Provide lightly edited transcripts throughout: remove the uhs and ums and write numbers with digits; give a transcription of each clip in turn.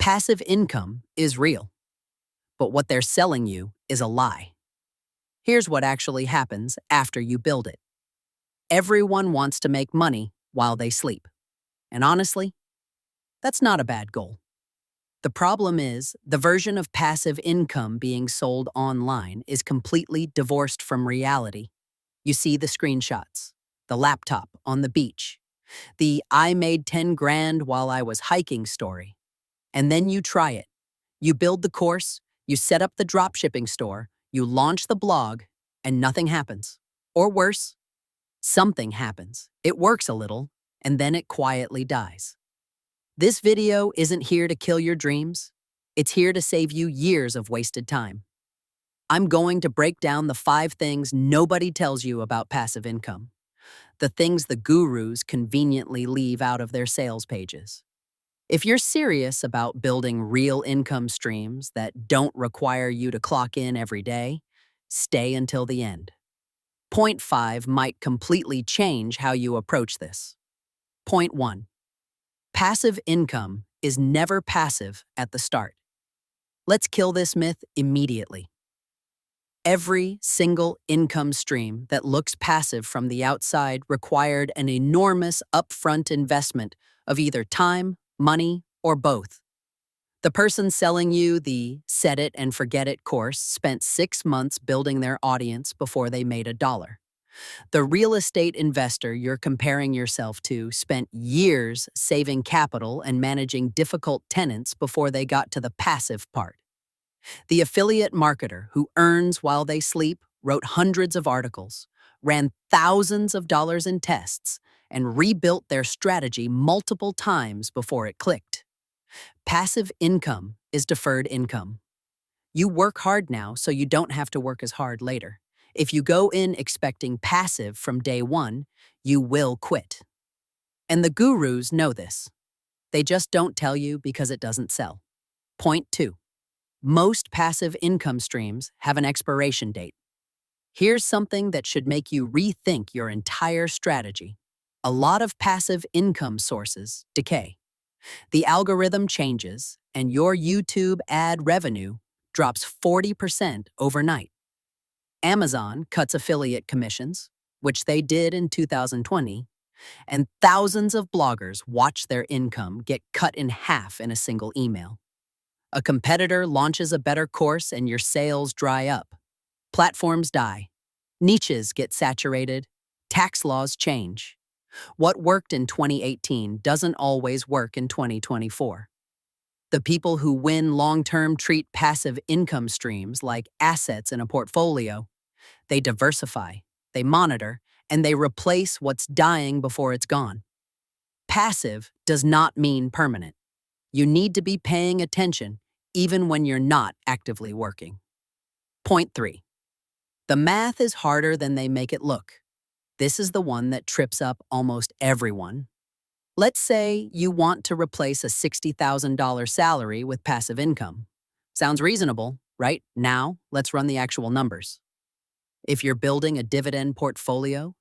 Passive income is real, but what they're selling you is a lie. Here's what actually happens after you build it. Everyone wants to make money while they sleep. And honestly, that's not a bad goal. The problem is, the version of passive income being sold online is completely divorced from reality. You see the screenshots, the laptop on the beach, the "I made 10 grand while I was hiking" story. And then you try it. You build the course, you set up the dropshipping store, you launch the blog, and nothing happens. Or worse, something happens. It works a little, and then it quietly dies. This video isn't here to kill your dreams. It's here to save you years of wasted time. I'm going to break down the 5 things nobody tells you about passive income. The things the gurus conveniently leave out of their sales pages. If you're serious about building real income streams that don't require you to clock in every day, stay until the end. Point 5 might completely change how you approach this. Point 1. Passive income is never passive at the start. Let's kill this myth immediately. Every single income stream that looks passive from the outside required an enormous upfront investment of either time, money, or both. The person selling you the set it and forget it course spent 6 months building their audience before they made $1. The real estate investor you're comparing yourself to spent years saving capital and managing difficult tenants before they got to the passive part. The affiliate marketer who earns while they sleep wrote hundreds of articles, ran thousands of dollars in tests, and rebuilt their strategy multiple times before it clicked. Passive income is deferred income. You work hard now so you don't have to work as hard later. If you go in expecting passive from day one, you will quit. And the gurus know this. They just don't tell you because it doesn't sell. Point 2. Most passive income streams have an expiration date. Here's something that should make you rethink your entire strategy. A lot of passive income sources decay. The algorithm changes, and your YouTube ad revenue drops 40% overnight. Amazon cuts affiliate commissions, which they did in 2020, and thousands of bloggers watch their income get cut in half in a single email. A competitor launches a better course and your sales dry up. Platforms die. Niches get saturated. Tax laws change. What worked in 2018 doesn't always work in 2024. The people who win long-term treat passive income streams like assets in a portfolio. They diversify, they monitor, and they replace what's dying before it's gone. Passive does not mean permanent. You need to be paying attention even when you're not actively working. Point 3. The math is harder than they make it look. This is the one that trips up almost everyone. Let's say you want to replace a $60,000 salary with passive income. Sounds reasonable, right? Now, let's run the actual numbers. If you're building a dividend portfolio,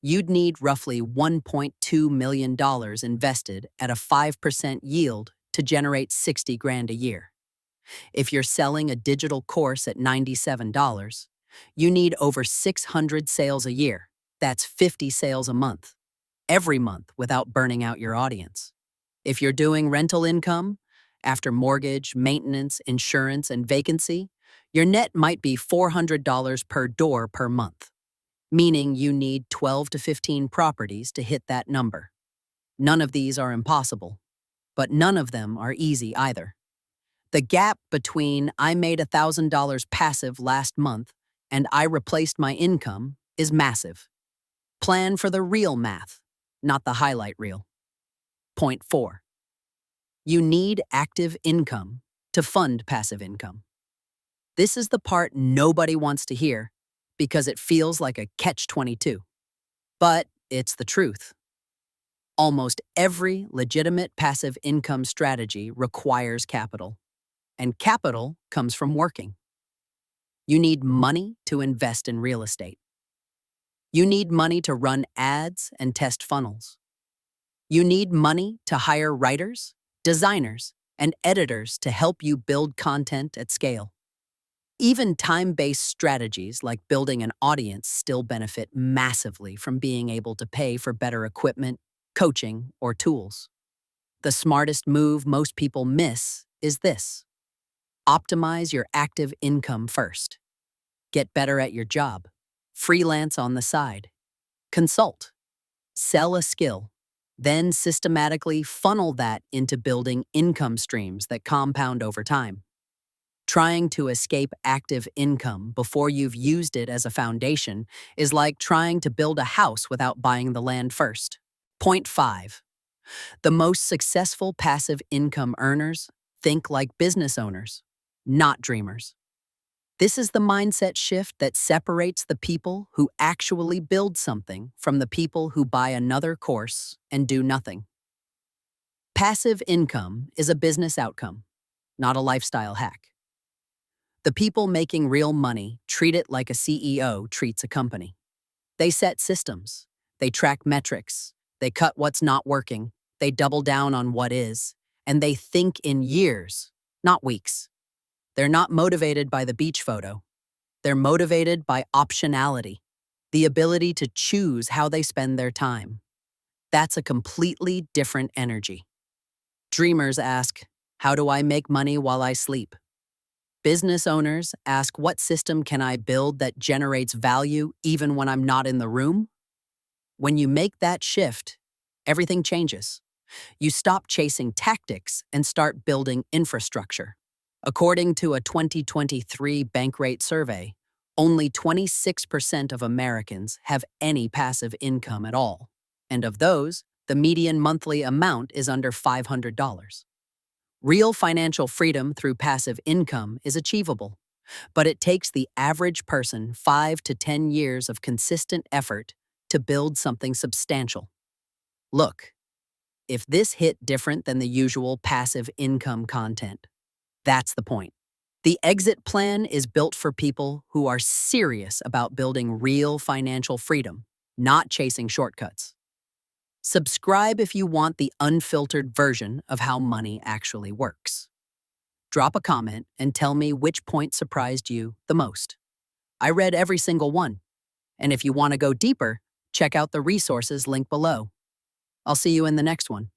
you'd need roughly $1.2 million invested at a 5% yield to generate 60 grand a year. If you're selling a digital course at $97, you need over 600 sales a year. That's 50 sales a month, every month without burning out your audience. If you're doing rental income, after mortgage, maintenance, insurance, and vacancy, your net might be $400 per door per month, meaning you need 12 to 15 properties to hit that number. None of these are impossible, but none of them are easy either. The gap between "I made $1,000 passive last month" and "I replaced my income" is massive. Plan for the real math, not the highlight reel. Point 4. You need active income to fund passive income. This is the part nobody wants to hear because it feels like a catch-22. But it's the truth. Almost every legitimate passive income strategy requires capital, and capital comes from working. You need money to invest in real estate. You need money to run ads and test funnels. You need money to hire writers, designers, and editors to help you build content at scale. Even time-based strategies like building an audience still benefit massively from being able to pay for better equipment, coaching, or tools. The smartest move most people miss is this: optimize your active income first. Get better at your job. Freelance on the side. Consult. Sell a skill. Then systematically funnel that into building income streams that compound over time. Trying to escape active income before you've used it as a foundation is like trying to build a house without buying the land first. Point 5. The most successful passive income earners think like business owners, not dreamers. This is the mindset shift that separates the people who actually build something from the people who buy another course and do nothing. Passive income is a business outcome, not a lifestyle hack. The people making real money treat it like a CEO treats a company. They set systems, they track metrics, they cut what's not working, they double down on what is, and they think in years, not weeks. They're not motivated by the beach photo. They're motivated by optionality, the ability to choose how they spend their time. That's a completely different energy. Dreamers ask, how do I make money while I sleep? Business owners ask, what system can I build that generates value even when I'm not in the room? When you make that shift, everything changes. You stop chasing tactics and start building infrastructure. According to a 2023 Bankrate survey, only 26% of Americans have any passive income at all. And of those, the median monthly amount is under $500. Real financial freedom through passive income is achievable, but it takes the average person 5 to 10 years of consistent effort to build something substantial. Look, if this hit different than the usual passive income content, that's the point. The exit plan is built for people who are serious about building real financial freedom, not chasing shortcuts. Subscribe if you want the unfiltered version of how money actually works. Drop a comment and tell me which point surprised you the most. I read every single one. And if you want to go deeper, check out the resources linked below. I'll see you in the next one.